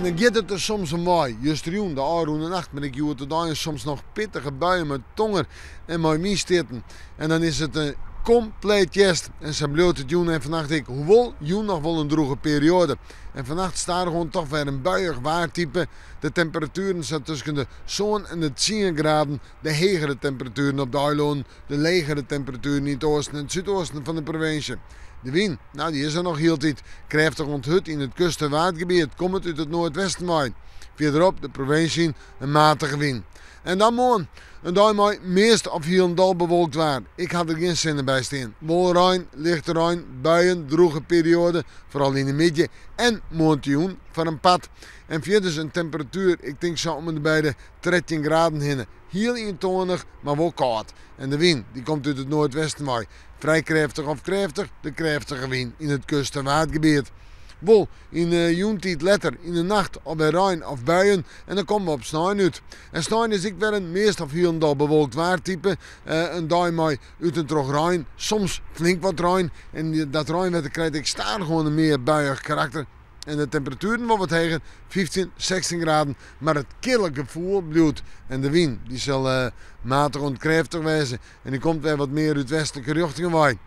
dan gaat het er soms een mooi. Juist de avond nacht, maar ik doe het dan soms nog pittige buien met tonger en met miestitten. En dan is het een compleet jest. En ze bloot het joen en vannacht ik, hoewel joen nog wel een droge periode. En vannacht staat er gewoon toch weer een buiig waartype. De temperaturen zijn tussen de zo'n en de 10 graden. De hegere temperaturen op de eiland, de legere temperaturen in het oosten en het zuidoosten van de provincie. De wind, nou die is er nog heel tijd. Krachtig onthut in het kust- en watergebied. Komt het uit het noordwesten waait. Verderop de provincie een matige wind. En dan morgen, een dag mooi meest op Hielendal bewolkt waar. Ik had er geen zinnen bij staan. Wolrein, lichte rein, buien, droge periode, vooral in de midden. En montionen voor een pad. En verder een temperatuur, ik denk zo om de beide 13 graden heen. Heel eentonig, maar wel koud. En de wind, die komt uit het noordwesten waai. Vrij krachtig of krachtig, de krachtige wind in het kust- en watergebied. Wel, in de joentijd letter in de nacht op bij rein of buien en dan komen we op sneeuw uit. En sneeuw is ik weer een meest of Hielendal bewolkt waartype. Een dag mooi uit en terug rein, soms flink wat rein. En dat rein krijg ik staan gewoon een meer buiig karakter. En de temperaturen worden tegen 15, 16 graden, maar het kille gevoel blijft. En de wind die zal matig en krachtig wezen. En die komt weer wat meer uit westelijke richting waaien.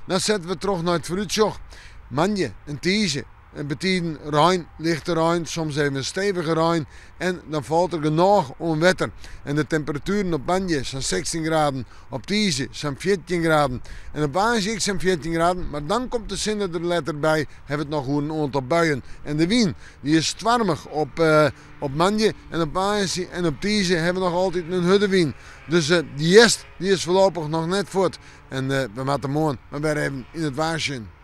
Dan zetten we terug naar het vooruitzicht. Manje, een tiege. En betiden rein, lichte rein, soms even een stevige rein. En dan valt er genoeg onwetter. En de temperaturen op Manje zijn 16 graden. Op Tieze zijn 14 graden. En op Aanzicht zijn 14 graden. Maar dan komt de zin er letter bij. Hebben het nog een aantal buien. En de wind die is zwarmig op Manje. En op Aanzicht en op Tieze hebben we nog altijd een huddewind. Dus die jest die is voorlopig nog net voort. En we moeten morgen maar weer even in het waarschuwen.